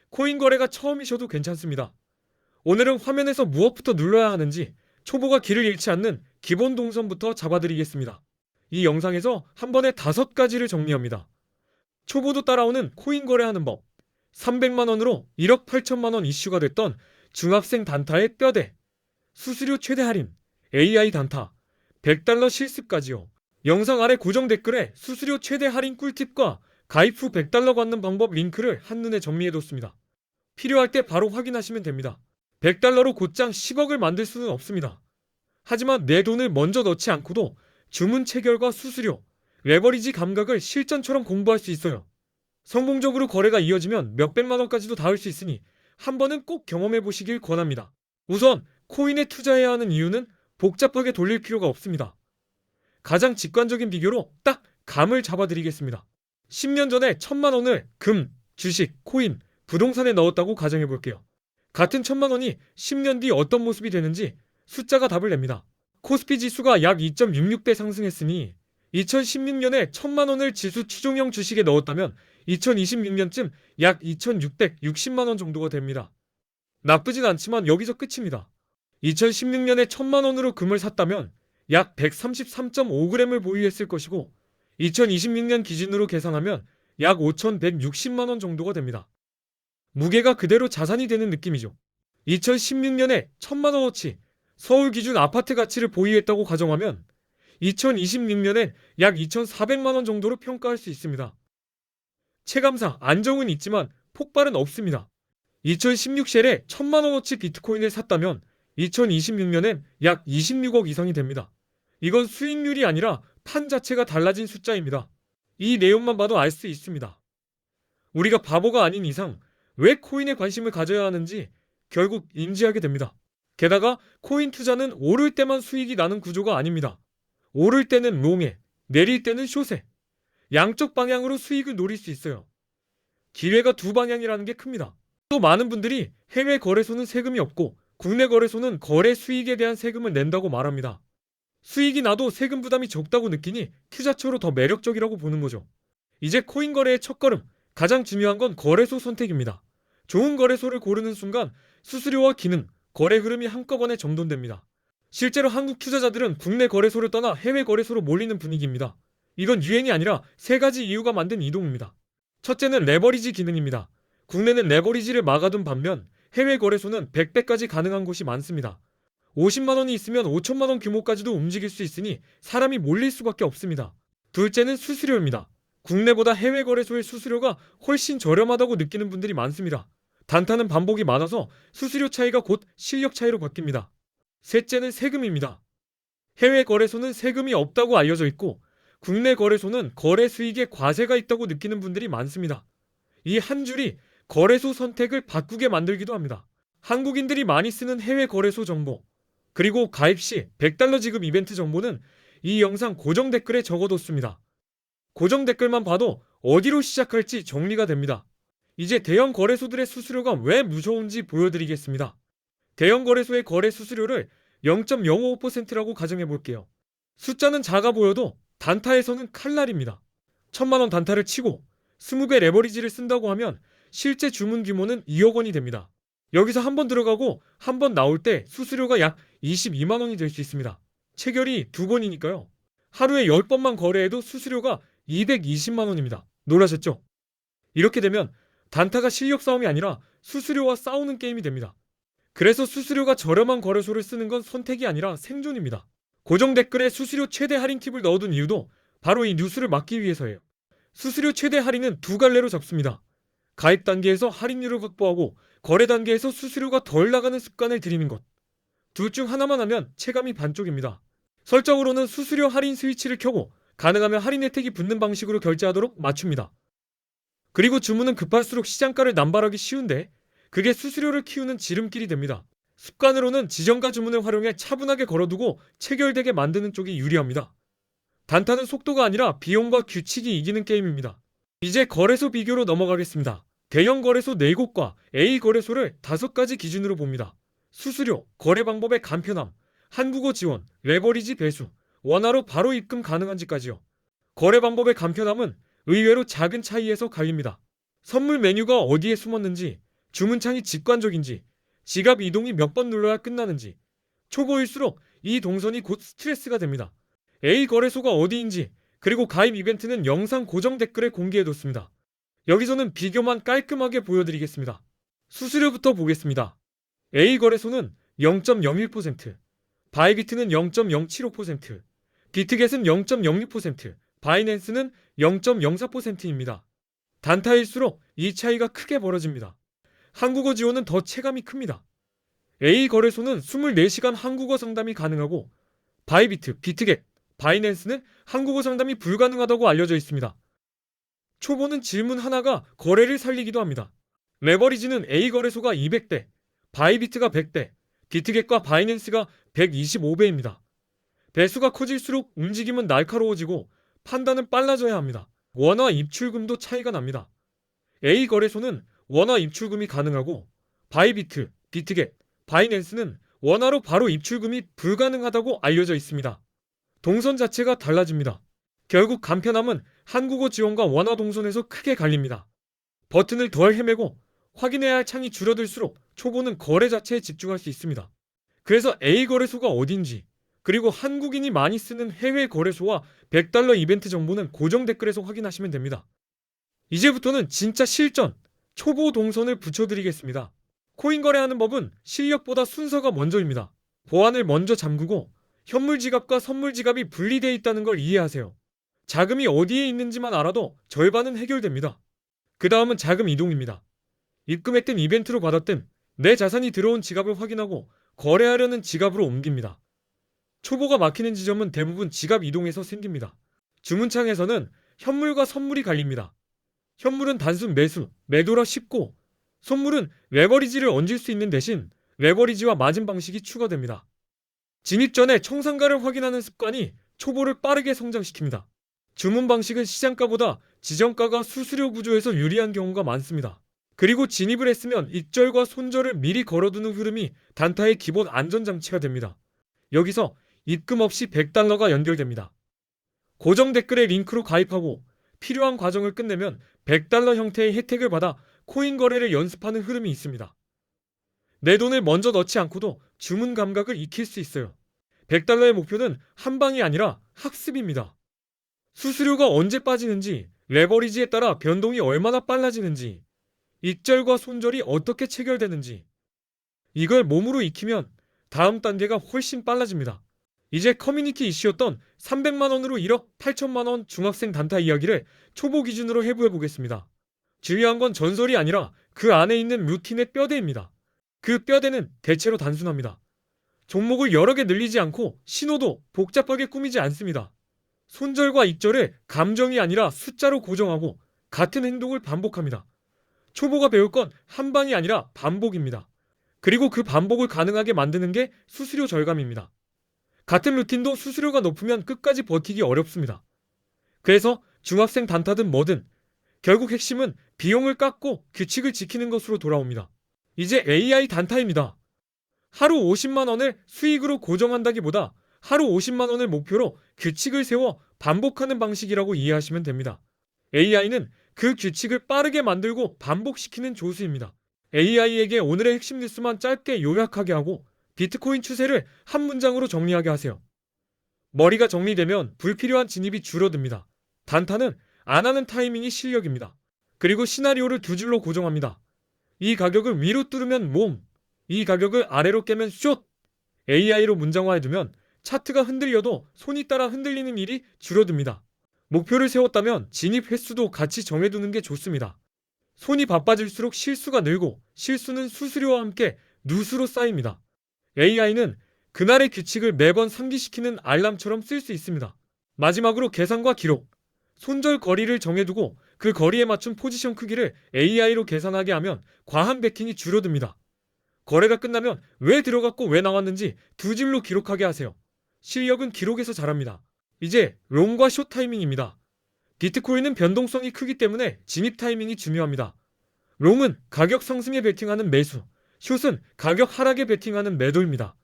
코인 거래가 처음이셔도 괜찮습니다. 오늘은 화면에서 무엇부터 눌러야 하는지 초보가 길을 잃지 않는 기본 동선부터 잡아드리겠습니다. 이 영상에서 한 번에 5가지를 정리합니다. 초보도 따라오는 코인 거래하는 법, 300만원으로 1억 8천만원 이슈가 됐던 중학생 단타의 뼈대, 수수료 최대 할인, AI 단타, 100달러 실습까지요. 영상 아래 고정 댓글에 수수료 최대 할인 꿀팁과 가입 후 100달러 받는 방법 링크를 한눈에 정리해뒀습니다. 필요할 때 바로 확인하시면 됩니다. 100달러로 곧장 10억을 만들 수는 없습니다. 하지만 내 돈을 먼저 넣지 않고도 주문 체결과 수수료, 레버리지 감각을 실전처럼 공부할 수 있어요. 성공적으로 거래가 이어지면 몇백만원까지도 닿을 수 있으니 한 번은 꼭 경험해 보시길 권합니다. 우선 코인에 투자해야 하는 이유는 복잡하게 돌릴 필요가 없습니다. 가장 직관적인 비교로 딱 감을 잡아드리겠습니다. 10년 전에 1000만원을 금, 주식, 코인, 부동산에 넣었다고 가정해 볼게요. 같은 1000만원이 10년 뒤 어떤 모습이 되는지 숫자가 답을 냅니다. 코스피 지수가 약 2.66배 상승했으니 2016년에 1000만원을 지수 추종형 주식에 넣었다면 2026년쯤 약 2660만원 정도가 됩니다. 나쁘진 않지만 여기서 끝입니다. 2016년에 1000만원으로 금을 샀다면 약 133.5g을 보유했을 것이고 2026년 기준으로 계산하면 약 5160만원 정도가 됩니다. 무게가 그대로 자산이 되는 느낌이죠. 2016년에 1000만원어치 서울 기준 아파트 가치를 보유했다고 가정하면 2026년엔 약 2400만원 정도로 평가할 수 있습니다. 체감상 안정은 있지만 폭발은 없습니다. 2016셀에 1000만원어치 비트코인을 샀다면 2026년엔 약 26억 이상이 됩니다. 이건 수익률이 아니라 판 자체가 달라진 숫자입니다. 이 내용만 봐도 알 수 있습니다. 우리가 바보가 아닌 이상 왜 코인에 관심을 가져야 하는지 결국 인지하게 됩니다. 게다가 코인 투자는 오를 때만 수익이 나는 구조가 아닙니다. 오를 때는 롱에, 내릴 때는 숏에 양쪽 방향으로 수익을 노릴 수 있어요. 기회가 두 방향이라는 게 큽니다. 또 많은 분들이 해외 거래소는 세금이 없고 국내 거래소는 거래 수익에 대한 세금을 낸다고 말합니다. 수익이 나도 세금 부담이 적다고 느끼니 투자처로 더 매력적이라고 보는 거죠. 이제 코인 거래의 첫걸음, 가장 중요한 건 거래소 선택입니다. 좋은 거래소를 고르는 순간 수수료와 기능, 거래 흐름이 한꺼번에 정돈됩니다. 실제로 한국 투자자들은 국내 거래소를 떠나 해외 거래소로 몰리는 분위기입니다. 이건 유행이 아니라 3가지 이유가 만든 이동입니다. 첫째는 레버리지 기능입니다. 국내는 레버리지를 막아둔 반면 해외 거래소는 100배까지 가능한 곳이 많습니다. 50만원이 있으면 5천만원 규모까지도 움직일 수 있으니 사람이 몰릴 수밖에 없습니다. 둘째는 수수료입니다. 국내보다 해외 거래소의 수수료가 훨씬 저렴하다고 느끼는 분들이 많습니다. 단타는 반복이 많아서 수수료 차이가 곧 실력 차이로 바뀝니다. 셋째는 세금입니다. 해외 거래소는 세금이 없다고 알려져 있고 국내 거래소는 거래 수익에 과세가 있다고 느끼는 분들이 많습니다. 이 한 줄이 거래소 선택을 바꾸게 만들기도 합니다. 한국인들이 많이 쓰는 해외 거래소 정보, 그리고 가입 시 100달러 지급 이벤트 정보는 이 영상 고정 댓글에 적어뒀습니다. 고정 댓글만 봐도 어디로 시작할지 정리가 됩니다. 이제 대형 거래소들의 수수료가 왜 무서운지 보여드리겠습니다. 대형 거래소의 거래 수수료를 0.05%라고 가정해 볼게요. 숫자는 작아 보여도 단타에서는 칼날입니다. 1000만원 단타를 치고 20배 레버리지를 쓴다고 하면 실제 주문 규모는 2억 원이 됩니다. 여기서 한 번 들어가고 한 번 나올 때 수수료가 약 22만원이 될 수 있습니다. 체결이 2번이니까요. 하루에 10번만 거래해도 수수료가 220만원입니다. 놀라셨죠? 이렇게 되면 단타가 실력 싸움이 아니라 수수료와 싸우는 게임이 됩니다. 그래서 수수료가 저렴한 거래소를 쓰는 건 선택이 아니라 생존입니다. 고정 댓글에 수수료 최대 할인 팁을 넣어둔 이유도 바로 이 뉴스를 막기 위해서예요. 수수료 최대 할인은 2갈래로 잡습니다. 가입 단계에서 할인율을 확보하고 거래 단계에서 수수료가 덜 나가는 습관을 들이는 것. 둘 중 하나만 하면 체감이 반쪽입니다. 설정으로는 수수료 할인 스위치를 켜고 가능하면 할인 혜택이 붙는 방식으로 결제하도록 맞춥니다. 그리고 주문은 급할수록 시장가를 남발하기 쉬운데 그게 수수료를 키우는 지름길이 됩니다. 습관으로는 지정가 주문을 활용해 차분하게 걸어두고 체결되게 만드는 쪽이 유리합니다. 단타는 속도가 아니라 비용과 규칙이 이기는 게임입니다. 이제 거래소 비교로 넘어가겠습니다. 대형 거래소 4곳과 A 거래소를 5가지 기준으로 봅니다. 수수료, 거래 방법의 간편함, 한국어 지원, 레버리지 배수, 원화로 바로 입금 가능한지까지요. 거래 방법의 간편함은 의외로 작은 차이에서 갈립니다. 선물 메뉴가 어디에 숨었는지, 주문창이 직관적인지, 지갑 이동이 몇 번 눌러야 끝나는지, 초보일수록 이 동선이 곧 스트레스가 됩니다. A 거래소가 어디인지, 그리고 가입 이벤트는 영상 고정 댓글에 공개해뒀습니다. 여기서는 비교만 깔끔하게 보여드리겠습니다. 수수료부터 보겠습니다. A 거래소는 0.01%, 바이비트는 0.075%, 비트겟은 0.06%, 바이낸스는 0.04%입니다. 단타일수록 이 차이가 크게 벌어집니다. 한국어 지원은 더 체감이 큽니다. A 거래소는 24시간 한국어 상담이 가능하고 바이비트, 비트겟, 바이낸스는 한국어 상담이 불가능하다고 알려져 있습니다. 초보는 질문 하나가 거래를 살리기도 합니다. 레버리지는 A 거래소가 200대, 바이비트가 100대, 비트겟과 바이낸스가 125배입니다. 배수가 커질수록 움직임은 날카로워지고 판단은 빨라져야 합니다. 원화 입출금도 차이가 납니다. A 거래소는 원화 입출금이 가능하고 바이비트, 비트겟, 바이낸스는 원화로 바로 입출금이 불가능하다고 알려져 있습니다. 동선 자체가 달라집니다. 결국 간편함은 한국어 지원과 원화 동선에서 크게 갈립니다. 버튼을 덜 헤매고 확인해야 할 창이 줄어들수록 초보는 거래 자체에 집중할 수 있습니다. 그래서 A 거래소가 어딘지, 그리고 한국인이 많이 쓰는 해외 거래소와 $100 이벤트 정보는 고정 댓글에서 확인하시면 됩니다. 이제부터는 진짜 실전, 초보 동선을 붙여드리겠습니다. 코인 거래하는 법은 실력보다 순서가 먼저입니다. 보안을 먼저 잠그고 현물 지갑과 선물 지갑이 분리되어 있다는 걸 이해하세요. 자금이 어디에 있는지만 알아도 절반은 해결됩니다. 그 다음은 자금 이동입니다. 입금했든 이벤트로 받았든 내 자산이 들어온 지갑을 확인하고 거래하려는 지갑으로 옮깁니다. 초보가 막히는 지점은 대부분 지갑 이동에서 생깁니다. 주문창에서는 현물과 선물이 갈립니다. 현물은 단순 매수, 매도라 쉽고 선물은 레버리지를 얹을 수 있는 대신 레버리지와 마진 방식이 추가됩니다. 진입 전에 청산가를 확인하는 습관이 초보를 빠르게 성장시킵니다. 주문 방식은 시장가보다 지정가가 수수료 구조에서 유리한 경우가 많습니다. 그리고 진입을 했으면 입절과 손절을 미리 걸어두는 흐름이 단타의 기본 안전장치가 됩니다. 여기서 입금 없이 $100가 연결됩니다. 고정 댓글에 링크로 가입하고 필요한 과정을 끝내면 $100 형태의 혜택을 받아 코인 거래를 연습하는 흐름이 있습니다. 내 돈을 먼저 넣지 않고도 주문 감각을 익힐 수 있어요. $100의 목표는 한 방이 아니라 학습입니다. 수수료가 언제 빠지는지, 레버리지에 따라 변동이 얼마나 빨라지는지, 입절과 손절이 어떻게 체결되는지, 이걸 몸으로 익히면 다음 단계가 훨씬 빨라집니다. 이제 커뮤니티 이슈였던 300만 원으로 1억 8천만 원 중학생 단타 이야기를 초보 기준으로 해부해 보겠습니다. 중요한 건 전설이 아니라 그 안에 있는 루틴의 뼈대입니다. 그 뼈대는 대체로 단순합니다. 종목을 여러 개 늘리지 않고 신호도 복잡하게 꾸미지 않습니다. 손절과 입절을 감정이 아니라 숫자로 고정하고 같은 행동을 반복합니다. 초보가 배울 건 한 방이 아니라 반복입니다. 그리고 그 반복을 가능하게 만드는 게 수수료 절감입니다. 같은 루틴도 수수료가 높으면 끝까지 버티기 어렵습니다. 그래서 중학생 단타든 뭐든 결국 핵심은 비용을 깎고 규칙을 지키는 것으로 돌아옵니다. 이제 AI 단타입니다. 하루 50만 원을 수익으로 고정한다기보다 하루 50만 원을 목표로 규칙을 세워 반복하는 방식이라고 이해하시면 됩니다. AI는 그 규칙을 빠르게 만들고 반복시키는 조수입니다. AI에게 오늘의 핵심 뉴스만 짧게 요약하게 하고 비트코인 추세를 한 문장으로 정리하게 하세요. 머리가 정리되면 불필요한 진입이 줄어듭니다. 단타는 안 하는 타이밍이 실력입니다. 그리고 시나리오를 두 줄로 고정합니다. 이 가격을 위로 뚫으면 몸, 이 가격을 아래로 깨면 숏! AI로 문장화해두면 차트가 흔들려도 손이 따라 흔들리는 일이 줄어듭니다. 목표를 세웠다면 진입 횟수도 같이 정해두는 게 좋습니다. 손이 바빠질수록 실수가 늘고 실수는 수수료와 함께 누수로 쌓입니다. AI는 그날의 규칙을 매번 상기시키는 알람처럼 쓸 수 있습니다. 마지막으로 계산과 기록, 손절 거리를 정해두고 그 거리에 맞춘 포지션 크기를 AI로 계산하게 하면 과한 베팅이 줄어듭니다. 거래가 끝나면 왜 들어갔고 왜 나왔는지 두 줄로 기록하게 하세요. 실력은 기록에서 자랍니다. 이제 롱과 숏 타이밍입니다. 비트코인은 변동성이 크기 때문에 진입 타이밍이 중요합니다. 롱은 가격 상승에 베팅하는 매수, 숏은 가격 하락에 베팅하는 매도입니다.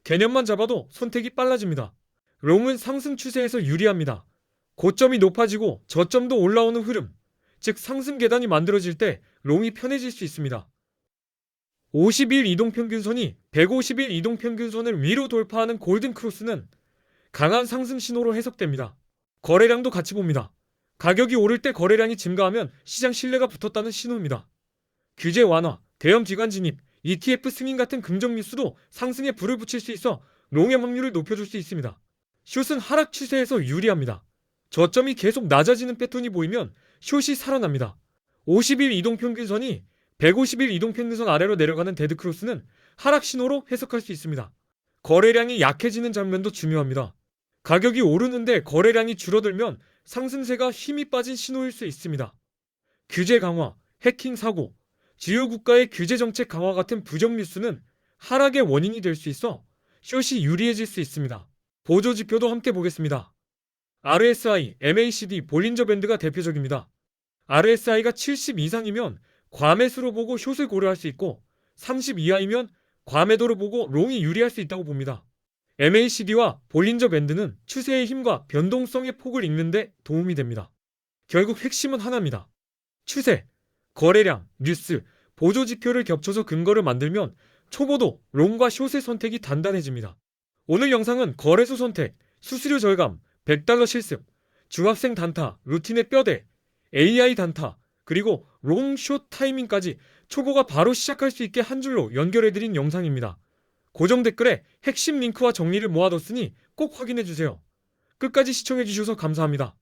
개념만 잡아도 선택이 빨라집니다. 롱은 상승 추세에서 유리합니다. 고점이 높아지고 저점도 올라오는 흐름, 즉 상승 계단이 만들어질 때 롱이 편해질 수 있습니다. 50일 이동평균선이 150일 이동평균선을 위로 돌파하는 골든크로스는 강한 상승 신호로 해석됩니다. 거래량도 같이 봅니다. 가격이 오를 때 거래량이 증가하면 시장 신뢰가 붙었다는 신호입니다. 규제 완화, 대형 기관 진입, ETF 승인 같은 긍정 뉴스도 상승에 불을 붙일 수 있어 롱의 확률을 높여줄 수 있습니다. 숏은 하락 추세에서 유리합니다. 저점이 계속 낮아지는 패턴이 보이면 숏이 살아납니다. 50일 이동평균선이 150일 이동평균선 아래로 내려가는 데드크로스는 하락 신호로 해석할 수 있습니다. 거래량이 약해지는 장면도 중요합니다. 가격이 오르는데 거래량이 줄어들면 상승세가 힘이 빠진 신호일 수 있습니다. 규제 강화, 해킹 사고, 주요 국가의 규제 정책 강화 같은 부정 뉴스는 하락의 원인이 될 수 있어 숏이 유리해질 수 있습니다. 보조 지표도 함께 보겠습니다. RSI, MACD, 볼린저 밴드가 대표적입니다. RSI가 70 이상이면 과매수로 보고 숏을 고려할 수 있고 30 이하이면 과매도로 보고 롱이 유리할 수 있다고 봅니다. MACD와 볼린저 밴드는 추세의 힘과 변동성의 폭을 읽는 데 도움이 됩니다. 결국 핵심은 하나입니다. 추세, 거래량, 뉴스, 보조 지표를 겹쳐서 근거를 만들면 초보도 롱과 숏의 선택이 단단해집니다. 오늘 영상은 거래소 선택, 수수료 절감, $100 실습, 중학생 단타, 루틴의 뼈대, AI 단타, 그리고 롱, 숏 타이밍까지 초보가 바로 시작할 수 있게 한 줄로 연결해드린 영상입니다. 고정 댓글에 핵심 링크와 정리를 모아뒀으니 꼭 확인해주세요. 끝까지 시청해주셔서 감사합니다.